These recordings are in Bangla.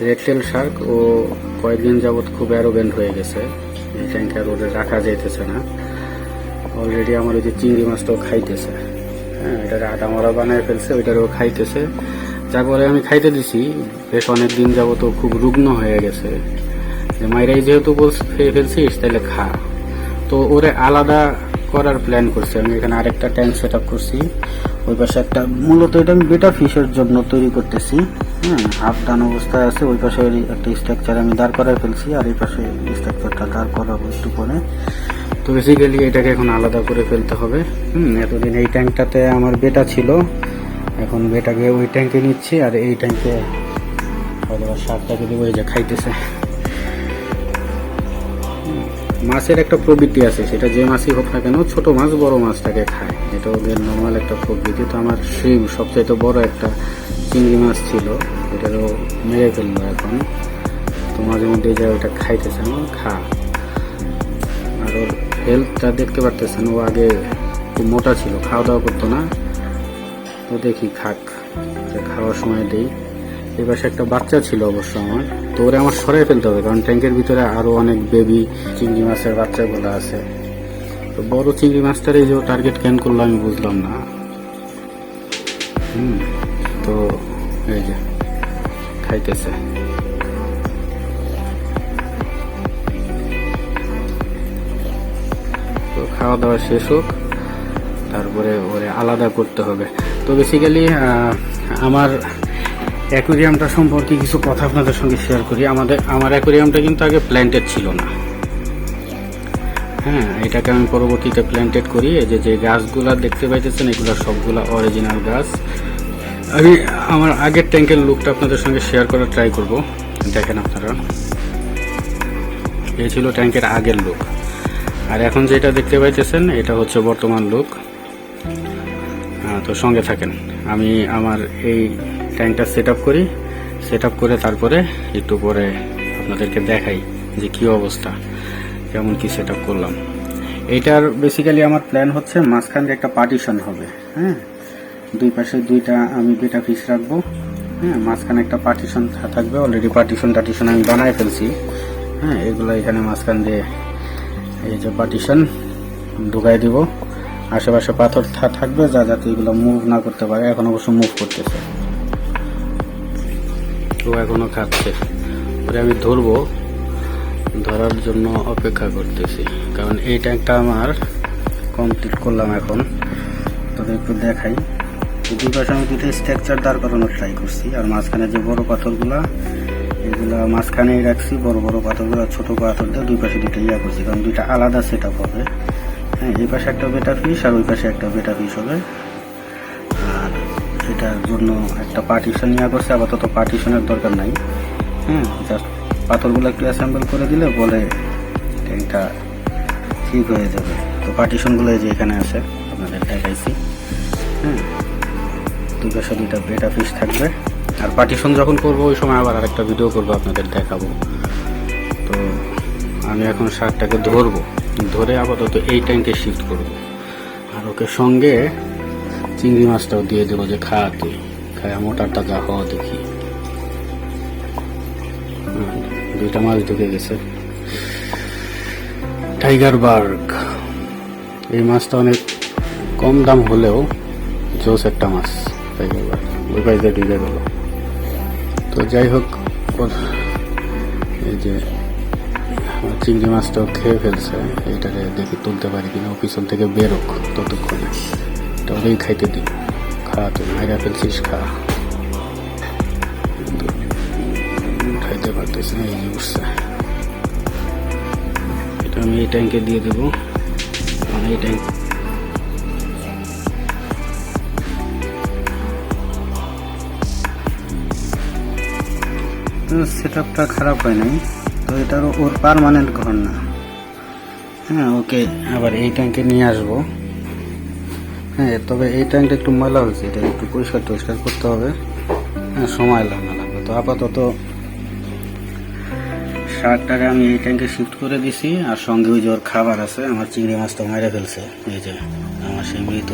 রেড টেল শার্ক ও কয়েকদিন যাবৎ খুব অ্যারোগেন্ট হয়ে গেছে। এই ট্যাঙ্কে আর ওদের রাখা যাইতেছে না। অলরেডি আমার ওই যে চিংড়ি মাছটাও খাইতেছে। হ্যাঁ, এটার আটা মরা বানায় ফেলছে, ওইটারও খাইতেছে। তারপরে আমি খাইতে দিছি, বেশ অনেক দিন যাবত খুব রুগ্ন হয়ে গেছে। মাইরাই যেহেতু খেয়ে ফেলছিস তাহলে খা। তো ওরে আলাদা করার প্ল্যান করছি আমি। এখানে আরেকটা ট্যাঙ্ক সেট আপ করছি। ওই পাশে একটা, মূলত এটা আমি বেটা ফিশের জন্য তৈরি করতেছি। হ্যাঁ, হাফ ডান অবস্থায় আছে। ওই পাশে একটা স্ট্রাকচার আমি দাঁড় করায় ফেলছি, আর এই পাশে স্ট্রাকচারটা দাঁড় করাবো একটু পরে। তো বেসিক্যালি এটাকে এখন আলাদা করে ফেলতে হবে। এতদিন এই ট্যাঙ্কটাতে আমার বেটা ছিল, এখন বেটাকে ওই ট্যাঙ্কে নিচ্ছি, আর এই ট্যাঙ্কে হয়তো শাকটাকে দেবো। এই যে খাইতেছে। মাছের একটা প্রবৃত্তি আছে, সেটা যে মাছই হোক না কেন, ছোট মাছ বড় মাছটাকে খায়, এটা ওদের নর্মাল একটা প্রবৃত্তি। তো আমার সেই সবচাইতে বড় একটা চিংড়ি মাছ ছিল, এটারও মেরে ফেললো এখন। তো মাঝে মধ্যে এই যে ওটা খাইতেছে, খা। আর ওর হেলথটা দেখতে পারতেছেন, ও আগে খুব মোটা ছিল, খাওয়া দাওয়া করতো না। তো দেখি খাক, খাওয়ার সময় দিই। এই পাশে একটা বাচ্চা ছিল অবশ্য আমার, তো ওরা আমার সরাই ফেলতে হবে, কারণ ট্যাঙ্কের ভিতরে আরো অনেক বেবি চিংড়ি মাছের বাচ্চাগুলো আছে। তো বড় চিংড়ি মাছটার এই যে টার্গেট কেন করলো আমি বুঝলাম না। তো এই যে খাইতেছে। তো খাওয়া দাওয়া শেষ হোক, তারপরে ওরে আলাদা করতে হবে। তো বেসিক্যালি আমার অ্যাকোয়ারিয়ামটা সম্পর্কে কিছু কথা আপনাদের সঙ্গে শেয়ার করি। আমার অ্যাকোয়ারিয়ামটা কিন্তু আগে প্ল্যান্টেড ছিল না। হ্যাঁ, এটাকে আমি পরবর্তীতে প্ল্যান্টেড করি। এই যে গাছগুলা দেখতে পাইতেছেন, এগুলো সবগুলা অরিজিনাল গাছ। আমি আমার আগের ট্যাঙ্কের লুকটা আপনাদের সঙ্গে শেয়ার করার ট্রাই করব। দেখেন আপনারা, এই ছিল ট্যাঙ্কের আগের লুক, আর এখন যেটা দেখতে পাইতেছেন এটা হচ্ছে বর্তমান লুক। তো সঙ্গে থাকেন, আমি আমার এই ট্যাঙ্কটা সেট আপ করি। সেট আপ করে তারপরে একটু পরে আপনাদেরকে দেখাই যে কি অবস্থা, কেমন কি সেট আপ করলাম। এইটার বেসিক্যালি আমার প্ল্যান হচ্ছে মাঝখানে একটা পার্টিশন হবে। হ্যাঁ, দুই পাশে দুইটা আমি বেটা ফিশ রাখবো। হ্যাঁ, মাঝখানে একটা পার্টিশন থাকবে। অলরেডি পার্টিশন আমি বানায় ফেলছি। হ্যাঁ, এগুলো এখানে মাঝখান দিয়ে এই যে পার্টিশন ঢুকাই দিব। আশেপাশে পাথর থাকবে যাতে এগুলো মুভ না করতে পারে। এখন অবশ্য মুভ করতেছে, ও এখনো খাচ্ছে। পরে আমি ধরবো, ধরার জন্য অপেক্ষা করতেছি, কারণ এই ট্যাঙ্কটা আমার কমপ্লিট করলাম। এখন তবে একটু দেখাই, দুই পাশে আমি দুটো স্ট্রাকচার দাঁড় করানোর ট্রাই করছি। আর মাঝখানে যে বড় পাথরগুলা, এগুলো মাঝখানেই রাখছি। বড় বড় পাথরগুলো ছোট পাথর দিয়ে দুই পাশে দুটো ইয়া করছি, কারণ দুইটা আলাদা সেট আপ হবে। হ্যাঁ, এই পাশে একটা বেটা ফিশ আর ওই পাশে একটা বেটা ফিশ হবে। আর এটার জন্য একটা পার্টিশন ইয়া করছে। আপাতত পার্টিশনের দরকার নাই। হ্যাঁ, জাস্ট পাথরগুলো একটু অ্যাসেম্বল করে দিলে বলে ট্যাঙ্কটা ঠিক হয়ে যাবে। তো পার্টিশনগুলো যে এখানে আছে আপনাদের দেখাইছি। হ্যাঁ, দুই পাশে দুইটা বেটা ফিশ থাকবে। আর পার্টিশন যখন করবো ওই সময় আবার আরেকটা ভিডিও করবো, আপনাদের দেখাবো। তো আমি এখন শার্কটাকে ধরবো, ধরে আপাতত এই ট্যাঙ্কে শিফট করবো। আর ওকে সঙ্গে চিংড়ি মাছটাও দিয়ে দেবো, যে খাওয়াতে খায়া মোটারটা যা হওয়া দেখি। দুইটা মাছ ঢুকে গেছে। টাইগার বার্গ, এই মাছটা অনেক কম দাম হলেও জোস একটা মাছ। টাইগার বার্গ ওই পাইতে ঢুকে গেল। তো যাই হোক, এই যে চিংড়ি মাছটাও খেয়ে ফেলছে। এইটাকে দেখি তুলতে পারি কিনা, ও পিছন থেকে বেরোক ততক্ষণে। এটা ওই খাইতে দিই। খা, তুই মাইরা ফেলছিস, খা। খাইতে পারতেছি না, এই উঠছে। এটা আমি এই ট্যাঙ্কে দিয়ে দেবো। এই ট্যাঙ্ক সেট আপটা খারাপ হয় নাই। তো এটারও ওর পার্মানেন্ট ঘর না। হ্যাঁ, ওকে আবার এই ট্যাঙ্কে নিয়ে আসবো। হ্যাঁ, তবে এই ট্যাঙ্কটা একটু ময়লা হয়েছে, এটা একটু পরিষ্কার করতে হবে। হ্যাঁ, সময় লাগবে। তো আপাতত শার্কটাকে আমি এই ট্যাঙ্কে শিফট করে দিছি। আর সঙ্গে ওই যে ওর খাবার আছে। আমার চিংড়ি মাছটা মেরে ফেলছে। এই যে আমার সেই মৃত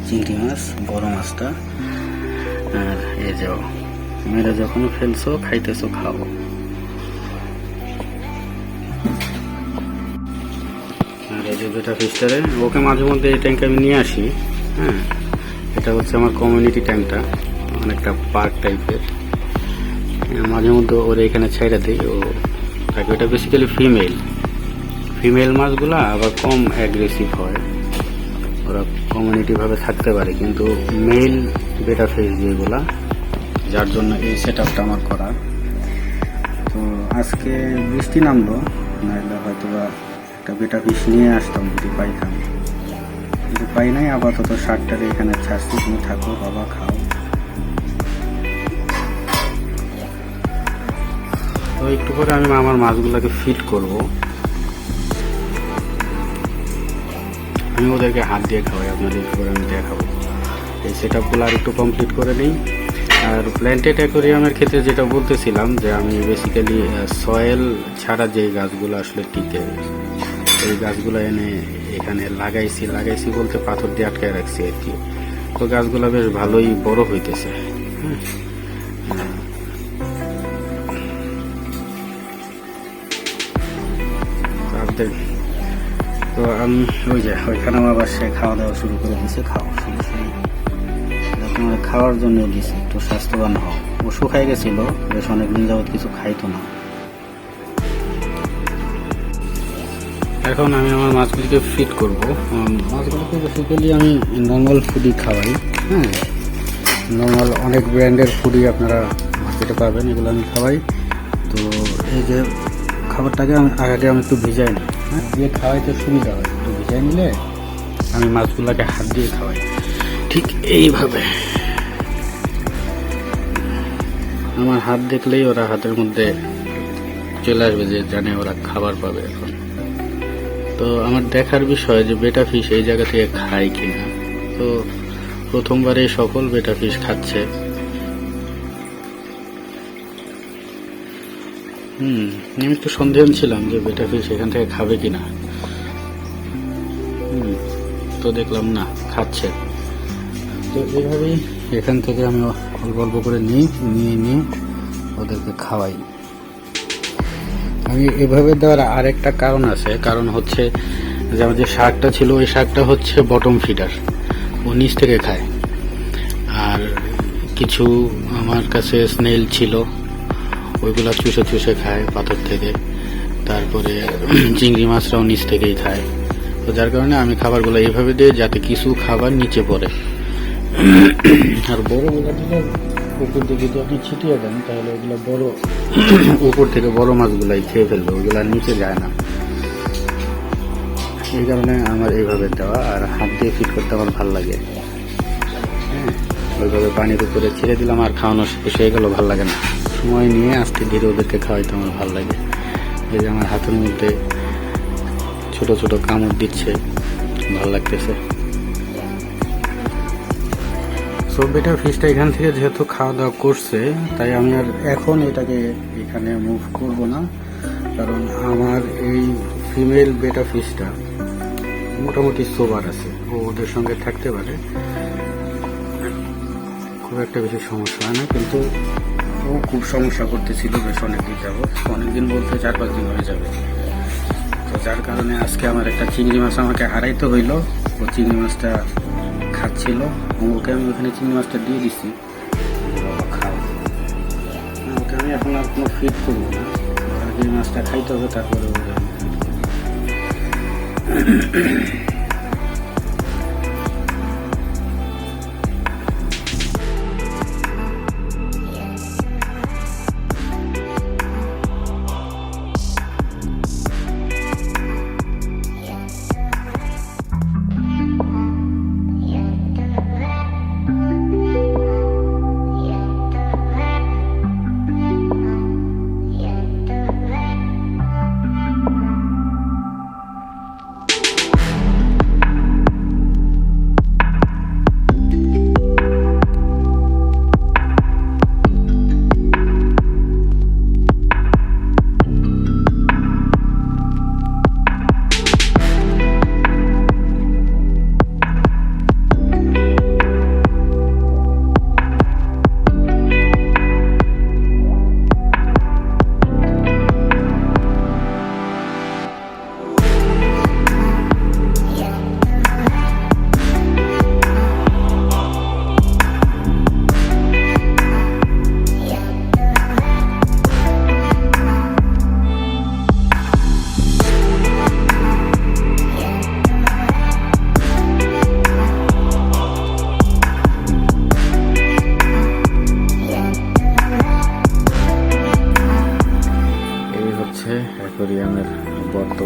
চিংড়ি মাছ, বড় মাছটা। আর এই যে মেরে যখন ফেলছো খাইতেছো খাও। আর এই যে বেটা ফিশটারে ওকে মাঝে মধ্যে এই ট্যাঙ্কে আমি নিয়ে আসি। হ্যাঁ, এটা হচ্ছে আমার কমিউনিটি ট্যাঙ্কটা, অনেকটা পার্ক টাইপের। মাঝে মধ্যে ওরা এখানে ছেড়ে দিই ও থাকে। ওটা বেসিক্যালি ফিমেল মাছগুলা আবার কম অ্যাগ্রেসিভ হয়, ওরা কমিউনিটি ভাবে থাকতে পারে। কিন্তু মেল বেটা ফিশ যেগুলা, যার জন্য এই সেট আপটা আমার করা। তো আজকে বৃষ্টি নামলো, নাহলে হয়তো বা একটা বেটা ফিশ নিয়ে আসতাম যদি পাইতাম, কিন্তু পাই নাই। আপাতত শার্টটারে এখানে ছাড়ছি, তুমি থাকো বাবা, খাও। তো একটু পরে আমি আমার মাছগুলোকে ফিট করব। আমি ওদেরকে হাত দিয়ে খাওয়াই, আপনাদের একটু করে আমি দেখাবো। এই সেট আপগুলো আর একটু কমপ্লিট করে নিই। আর প্ল্যান্টেড অ্যাকোয়ারিয়ামের ক্ষেত্রে যেটা বলতেছিলাম, যে আমি বেসিক্যালি সয়েল ছাড়া যে গাছগুলো আসলে টিকে, এই গাছগুলো এনে এখানে লাগাইছি বলতে পাথর দিয়ে আটকায় রাখছি আর কি। তো গাছগুলো বেশ ভালোই বড় হইতেছে। তো আমি ওইখানে আমার বাসায় খাওয়া দাওয়া শুরু করে দিয়েছে। খাও, সমস্যা নেই, তোমার খাওয়ার জন্য দিয়েছে, একটু স্বাস্থ্যবান হও। ও শুকাই গেছিল, বেশ অনেকদিন যাবৎ কিছু খাইতো না। এখন আমি আমার মাছগুলিকে ফিট করব। মাছগুলোকে বেসিক্যালি আমি নর্মাল ফুডই খাওয়াই। হ্যাঁ, নর্মাল অনেক ব্র্যান্ডের ফুডই আপনারা মার্কেটে পাবেন, এগুলো আমি খাওয়াই। তো এই যে খাবারটাকে আগে আমি একটু ভিজাই নিই। হ্যাঁ, দিয়ে খাওয়াইতে সুবিধা হয়, একটু ভিজাই নিলে আমি মাছগুলোকে হাত দিয়ে খাওয়াই ঠিক এইভাবে। আমার হাত দেখলেই ওরা হাতের মধ্যে চলে আসবে, যে জানে ওরা খাবার পাবে এখন। তো আমার দেখার বিষয় যে বেটা ফিশ এই জায়গা থেকে খায় কিনা। তো প্রথমবারে সকল বেটা ফিশ খাচ্ছে। আমি একটু সন্দেহ ছিলাম যে বেটা ফিশ এখান থেকে খাবে কিনা। তো দেখলাম না, খাচ্ছে। তো এইভাবেই এখান থেকে আমি অল্প অল্প করে নিয়ে ওদেরকে খাওয়াই। আমি এভাবে দেওয়ার আরেকটা কারণ আছে, কারণ হচ্ছে যে আমার যে শাকটা ছিল, ওই শাকটা হচ্ছে বটম ফিডার, ও নিচ থেকে খায়। আর কিছু আমার কাছে স্নেল ছিল, ওইগুলা চুষে খায় পাথর থেকে। তারপরে চিংড়ি মাছরাও নিচ থেকেই খায়। তো যার কারণে আমি খাবারগুলো এইভাবে দিই যাতে কিছু খাবার নিচে পড়ে। আর বড়গুলো দিলে উপর দিকে যদি আপনি ছিটিয়ে দেন, তাহলে ওগুলো বড় উপর থেকে বড় মাছগুলাই খেয়ে ফেলবে, ওগুলো নিচে যায় না। এই কারণে আমার এইভাবে দেওয়া। আর হাত দিয়ে ফিট করতে আমার ভালো লাগে। হ্যাঁ, ওইভাবে পানির উপরে ছেড়ে দিলাম, আর খাওয়ানো শেষ হয়ে গেল, ভালো লাগে না। সময় নিয়ে আস্তে ধীরে ওদেরকে খাওয়াইতে আমার ভালো লাগে। এই যে আমার হাতের মধ্যে ছোট ছোট কামড় দিচ্ছে, ভালো লাগতেছে। সো বেটা ফিশটা এখান থেকে যেহেতু খাওয়া দাওয়া করছে, তাই আমি আর এখন এটাকে এখানে মুভ করব না। কারণ আমার এই ফিমেল বেটা ফিশটা মোটামুটি সোবার আছে, ও ওদের সঙ্গে থাকতে পারে, খুব একটা বেশি সমস্যা হয় না। কিন্তু ও খুব সমস্যা করতেছিল বেশ অনেকদিন যাবো, অনেকদিন বলতে 4-5 দিন হয়ে যাবে। তো যার কারণে আজকে আমার একটা চিংড়ি মাছ আমাকে হারাইতে হইলো। ও চিংড়ি মাছটা খাচ্ছিল, ওকে আমি ওখানে চিংড়ি মাছটা দিয়ে দিচ্ছি, খাও। ওকে আমি এখন আর কোনো ফিট করবো না, আগে মাছটা খাইতে হবে, তারপরে ওকে আমি ফিট করবো।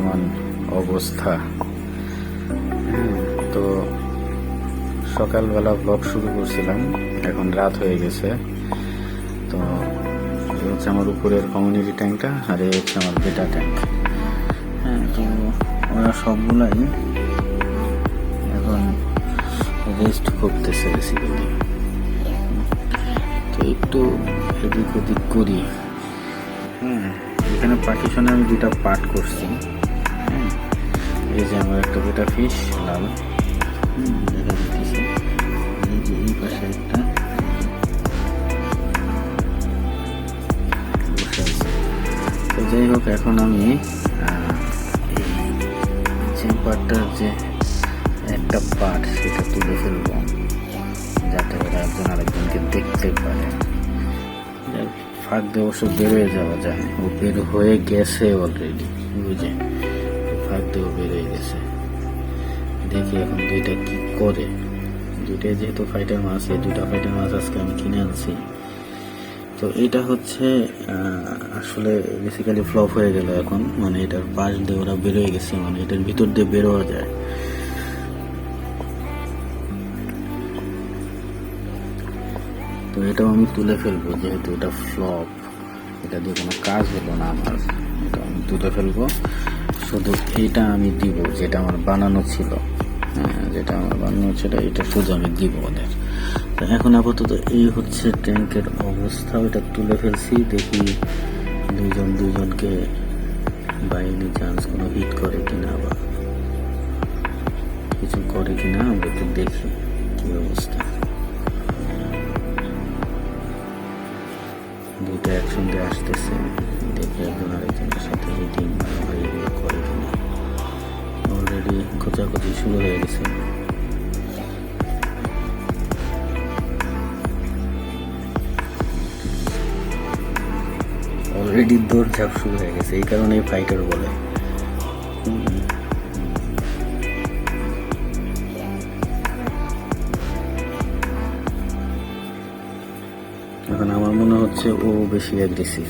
বর্তমান অবস্থা। তো সকালবেলা ব্লগ শুরু করছিলাম, এখন রাত হয়ে গেছে। তো এই হচ্ছে আমার উপরের কমিউনিটি ট্যাঙ্কটা, আর এই হচ্ছে আমার বেটা ট্যাঙ্ক। তো ওরা সবগুলাই এখন রেস্ট করতেছে বেসিক্যালি। তো একটু এদিক ওদিক করি। এখানে পার্টিশনে আমি দুটা পার্ট করছি। এই যে আমার একটা বেটা ফিশ লাল দেখা যাচ্ছে, এই যে এই পাশে একটা বসে আছে। তো যাই হোক, এখন আমি চেম্বারটার যে একটা পার্ট সেটা তুলে ফেলবো, যাতে ওরা একজন আরেকজনকে দেখতে পারে। ফাঁক দিয়ে অবশ্য বেরোয় যাওয়া যায়, ও বের হয়ে গেছে অলরেডি, বুঝে ফাঁক দিয়েও বেরোয় গেছে। দেখি এখন দুইটা কি করে। দুইটাই যেহেতু ফাইটার মাছ, এই দুটা ফাইটার মাছ আজকে আমি কিনে আনছি। তো এটা হচ্ছে আসলে বেসিক্যালি ফ্লপ হয়ে গেল এখন, মানে এটার পাশ দিয়ে ওরা বেরোয় গেছে, মানে এটার ভিতর দিয়ে বেরোয়া যায়। তো এটাও আমি তুলে ফেলবো, যেহেতু এটা ফ্লপ, এটা দিয়ে কোনো কাজ হলো না আমার, এটা আমি তুলে ফেলবো। শুধু এইটা আমি দিব যেটা আমার বানানো ছিল, যেটা আমার বানানো ছিল এটা শুধু আমি দিব ওদের। তো এখন আপাতত এই হচ্ছে ট্যাঙ্কের অবস্থা, ওটা তুলে ফেলছি। দেখি দুইজনকে বাই এনি চান্স কোনো হিট করে কিনা বা কিছু করে কিনা, আমরা একটু দেখি কি অবস্থা। দুইটা একসঙ্গে আসতেছে, দেখি একজন আরেকজনের সাথে হিটিং এগুলো করে কিনা। অলরেডি খোঁচাখুচি শুরু হয়ে গেছে। অলরেডি দৌড়ঝাঁপ শুরু হয়ে গেছে, এই কারণে ফাইটার বলে। এখন আমার মনে হচ্ছে ও বেশি অ্যাগ্রেসিভ।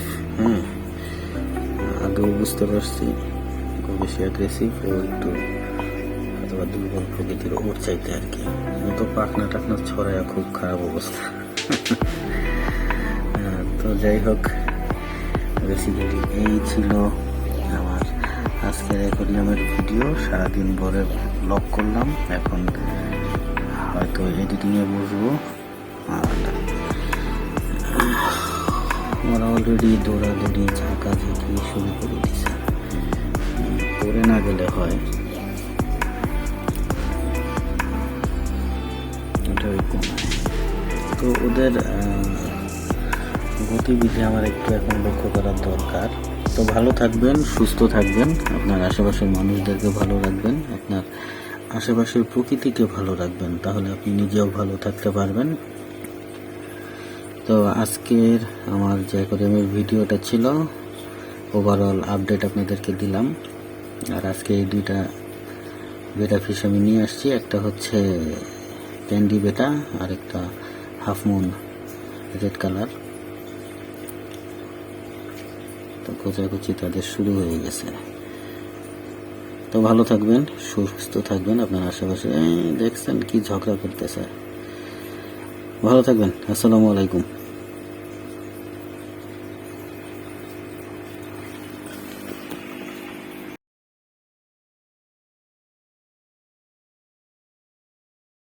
আগেও বুঝতে পারছি ও বেশি অ্যাগ্রেসিভ, ও একটু অথবা দুর্বল প্রকৃতির ওর চাইতে আর কি। ও তো পাখনা টাকনা ছড়ায়, খুব খারাপ অবস্থা। তো যাই হোক, বেসিক্যালি এই ছিল আমার আজকের অ্যাকোয়ারিয়ামের ভিডিও। সারাদিন পরে ব্লগ করলাম, এখন হয়তো এডিটিংয়ে বসবো। আর ওরা অলরেডি দৌড়াদৌড়ি ঝাঁকাঝাঁকি শুরু করে দিছে, করে না গেলে হয়। ওটাই কমায়। তো ওদের গতিবিধি আমার একটু এখন লক্ষ্য করার দরকার। তো ভালো থাকবেন, সুস্থ থাকবেন, আপনার আশেপাশের মানুষদেরকে ভালো রাখবেন, আপনার আশেপাশের প্রকৃতিকে ভালো রাখবেন, তাহলে আপনি নিজেও ভালো থাকতে পারবেন। তো আজকের আমার যে অ্যাকোয়ারিয়ামের ভিডিওটা ছিল, ওভারঅল আপডেট আপনাদেরকে দিলাম। আর আজকে এই দুইটা বেটা ফিশ আমি নিয়ে আসছি, একটা হচ্ছে ক্যান্ডি বেটা আর একটা হাফ মুন রেড কালার। তো খোঁচাখুচি তাদের শুরু হয়ে গেছে। তো ভালো থাকবেন, সুস্থ থাকবেন, আপনার আশেপাশে দেখছেন কি ঝগড়া করতেছে। ভালো থাকবেন, আসসালামু আলাইকুম।